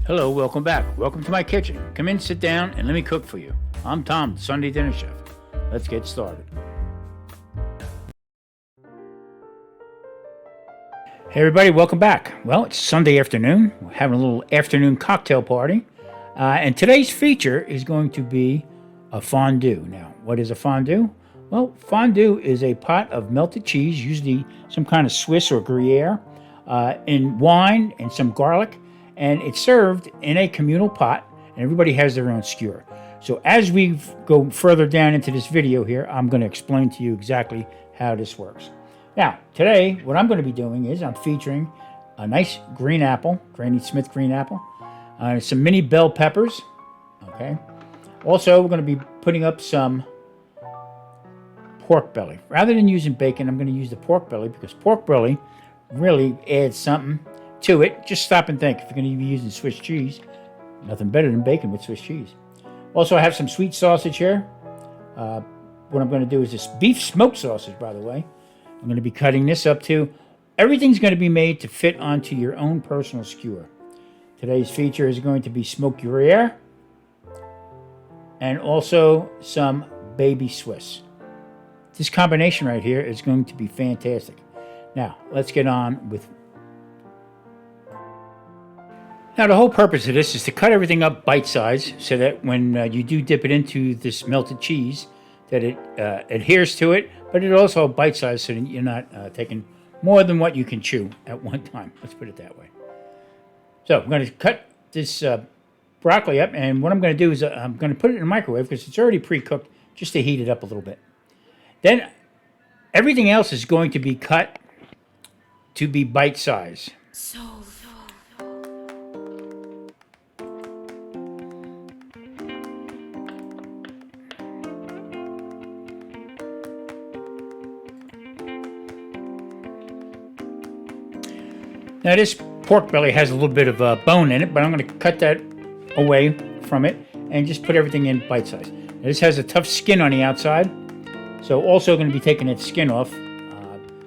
Hello, welcome back. Welcome to my kitchen. Come in, sit down, and let me cook for you. I'm Tom, the Sunday Dinner Chef. Let's get started. Hey everybody, welcome back. Well, it's Sunday afternoon. We're having a little afternoon cocktail party. And today's feature is going to be a fondue. Now, what is a fondue? Well, fondue is a pot of melted cheese, usually some kind of Swiss or Gruyere, in wine and some garlic. And it's served in a communal pot, and everybody has their own skewer. So as we go further down into this video here, I'm going to explain to you exactly how this works. Now, today, what I'm going to be doing is I'm featuring a nice green apple, Granny Smith green apple, some mini bell peppers, okay? Also, we're going to be putting up some pork belly. Rather than using bacon, I'm going to use the pork belly because pork belly really adds something to it. Just stop and think. If you're going to be using Swiss cheese, nothing better than bacon with Swiss cheese. Also, I have some sweet sausage here. What I'm going to do is this beef smoked sausage, by the way. I'm going to be cutting this up too. Everything's going to be made to fit onto your own personal skewer. Today's feature is going to be smoked Gruyere and also some baby Swiss. This combination right here is going to be fantastic. Now, let's get on with. Now, the whole purpose of this is to cut everything up bite-sized so that when you do dip it into this melted cheese, that it adheres to it, but it also bite-sized so that you're not taking more than what you can chew at one time. Let's put it that way. So I'm going to cut this broccoli up, and what I'm going to do is I'm going to put it in the microwave because it's already pre-cooked just to heat it up a little bit. Then everything else is going to be cut to be bite-sized. Now this pork belly has a little bit of bone in it, but I'm going to cut that away from it and just put everything in bite size. Now this has a tough skin on the outside, so also going to be taking that skin off,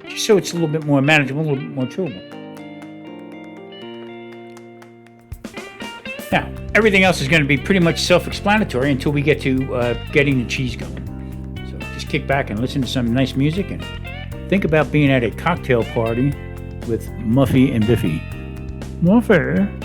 just so it's a little bit more manageable, a little bit more chewable. Now, everything else is going to be pretty much self-explanatory until we get to getting the cheese going. So just kick back and listen to some nice music and think about being at a cocktail party with Muffy and Biffy. Muffy?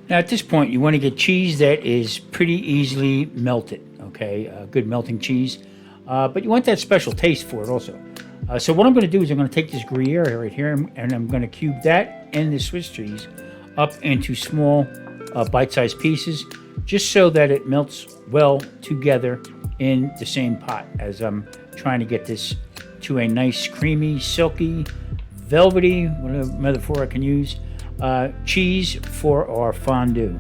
Now at this point, you want to get cheese that is pretty easily melted, okay? Good melting cheese. But you want that special taste for it also. So what I'm going to do is I'm going to take this Gruyere right here and I'm going to cube that and the Swiss cheese up into small bite-sized pieces just so that it melts well together in the same pot as I'm trying to get this to a nice, creamy, silky, velvety, whatever metaphor I can use, cheese for our fondue.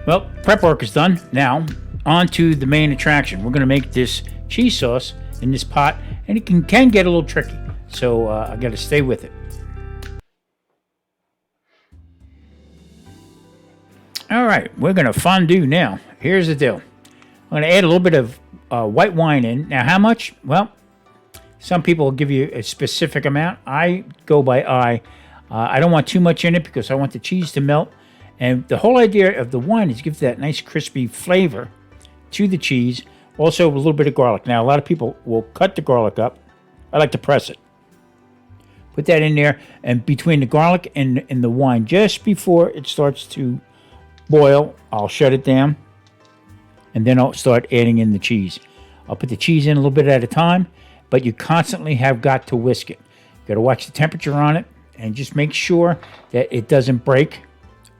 Well, prep work is done. Now, on to the main attraction. We're going to make this cheese sauce in this pot, and it can get a little tricky. So I got to stay with it. All right, we're going to fondue now. Here's the deal. I'm going to add a little bit of white wine in. Now, how much? Well, some people will give you a specific amount. I go by eye. I don't want too much in it because I want the cheese to melt. And the whole idea of the wine is to give that nice crispy flavor to the cheese. Also, a little bit of garlic. Now, a lot of people will cut the garlic up. I like to press it. Put that in there, and between the garlic and the wine, just before it starts to boil, I'll shut it down, and then I'll start adding in the cheese. I'll put the cheese in a little bit at a time, but you constantly have got to whisk it. You got to watch the temperature on it, and just make sure that it doesn't break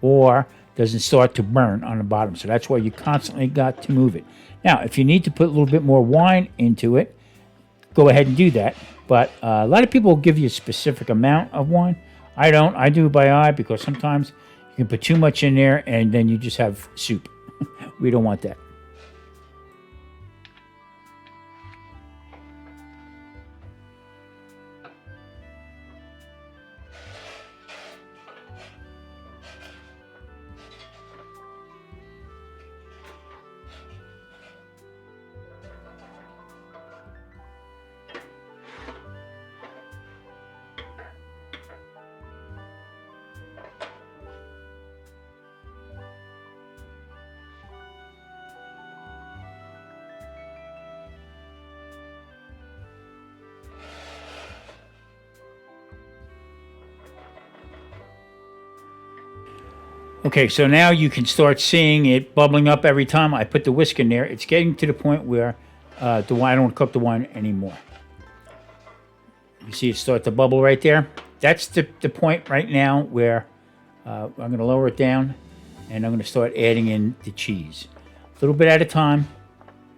or doesn't start to burn on the bottom. So that's why you constantly got to move it. Now, if you need to put a little bit more wine into it, go ahead and do that. But a lot of people will give you a specific amount of wine. I don't. I do it by eye because sometimes you can put too much in there and then you just have soup. We don't want that. Okay, so now you can start seeing it bubbling up every time I put the whisk in there. It's getting to the point where the wine, I don't want to cook the wine anymore. You see it start to bubble right there? That's the point right now where I'm going to lower it down and I'm going to start adding in the cheese. little bit at a time,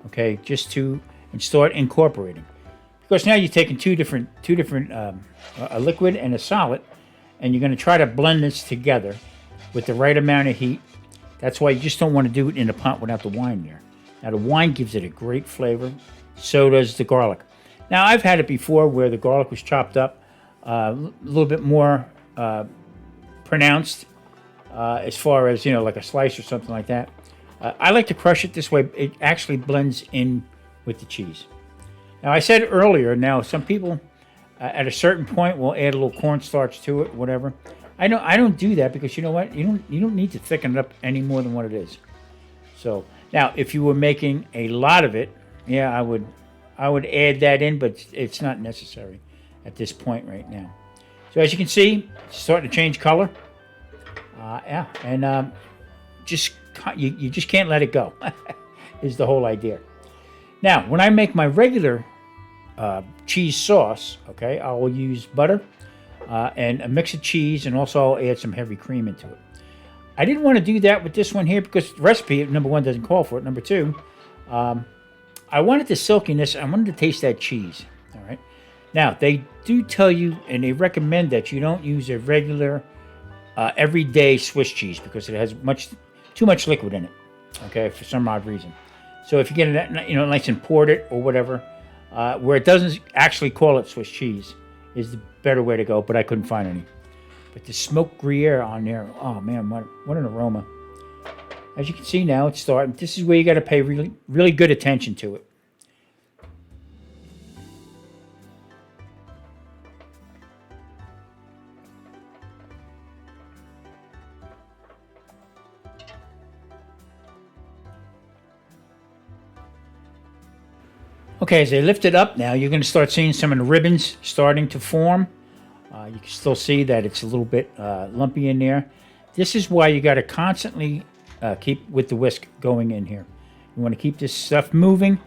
okay, just to and start incorporating. Because now you're taking two different a liquid and a solid, and you're going to try to blend this together with the right amount of heat. That's why you just don't want to do it in a pot without the wine there. Now the wine gives it a great flavor. So does the garlic. Now I've had it before where the garlic was chopped up a little bit more pronounced as far as, you know, like a slice or something like that. I like to crush it this way. It actually blends in with the cheese. Now I said earlier, now some people at a certain point will add a little cornstarch to it, whatever. I don't do that because you know what? You don't need to thicken it up any more than what it is. So now if you were making a lot of it, yeah, I would add that in, but it's not necessary at this point right now. So as you can see, it's starting to change color. Yeah, and you just can't let it go. Is the whole idea. Now, when I make my regular cheese sauce, okay, I will use butter and a mix of cheese, and also I'll add some heavy cream into it. I didn't want to do that with this one here because the recipe, number one, doesn't call for it. Number two, I wanted the silkiness. I wanted to taste that cheese. All right. Now, they do tell you, and they recommend that you don't use a regular, everyday Swiss cheese because it has too much liquid in it, okay, for some odd reason. So if you get it, you know, nice and ported or whatever, where it doesn't actually call it Swiss cheese is the better way to go, but I couldn't find any. But the smoked Gruyere on there, oh man, what an aroma. As you can see now, it's starting. This is where you got to pay really, really good attention to it. Okay, as they lift it up now, you're going to start seeing some of the ribbons starting to form. You can still see that it's a little bit lumpy in there. This is why you got to constantly keep with the whisk going in here. You want to keep this stuff moving,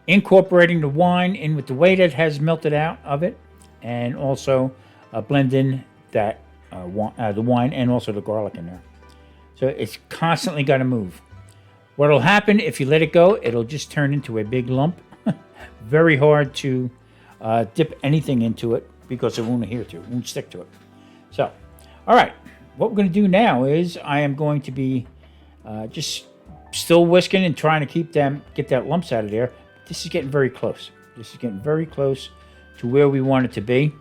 incorporating the wine in with the way that it has melted out of it, and also blend in that the wine and also the garlic in there. So it's constantly got to move. What will happen if you let it go, it'll just turn into a big lump. Very hard to dip anything into it because it won't adhere to it, won't stick to it. So, all right, what we're going to do now is I am going to be just still whisking and trying to get that lumps out of there. This is getting very close. This is getting very close to where we want it to be.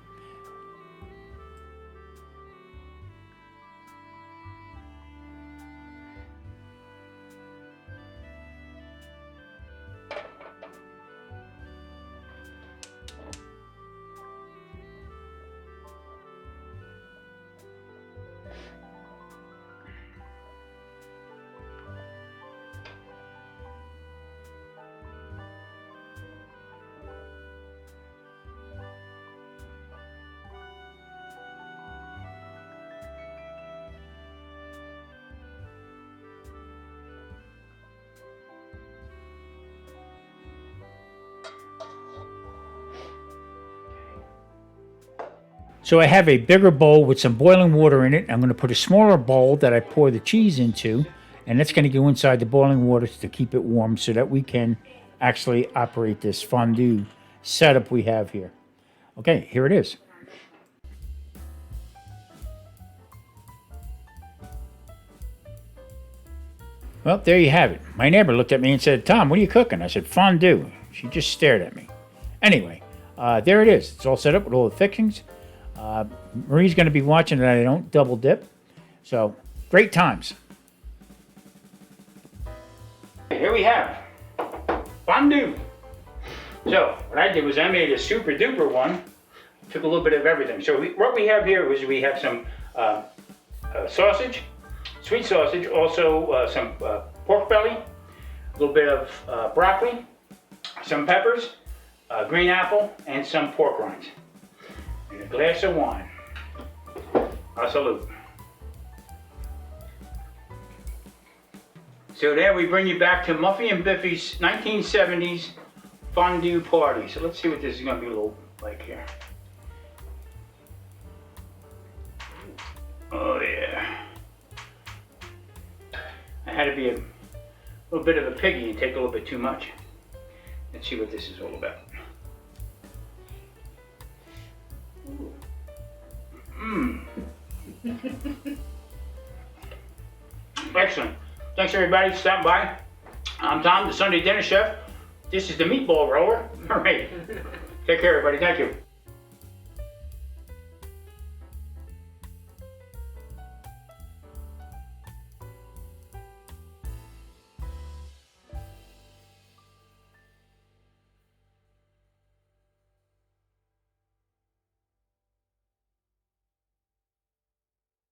So I have a bigger bowl with some boiling water in it. I'm going to put a smaller bowl that I pour the cheese into, and that's going to go inside the boiling water to keep it warm so that we can actually operate this fondue setup we have here. Okay, here it is. Well, there you have it. My neighbor looked at me and said, "Tom, what are you cooking?" I said, "Fondue." She just stared at me. Anyway, there it is. It's all set up with all the fixings. Marie's going to be watching that I don't double dip. So, great times. Here we have fondue. So, what I did was I made a super duper one. Took a little bit of everything. So, what we have here is we have some sausage, sweet sausage, also some pork belly, a little bit of broccoli, some peppers, green apple, and some pork rinds. And a glass of wine. A salute. So there we bring you back to Muffy and Biffy's 1970s fondue party. So let's see what this is going to be a little like here. Oh yeah. It had to be a little bit of a piggy and take a little bit too much. Let's see what this is all about. Mmm. Excellent. Thanks everybody for stopping by. I'm Tom, the Sunday Dinner Chef. This is the meatball roller. All right. Take care everybody. Thank you.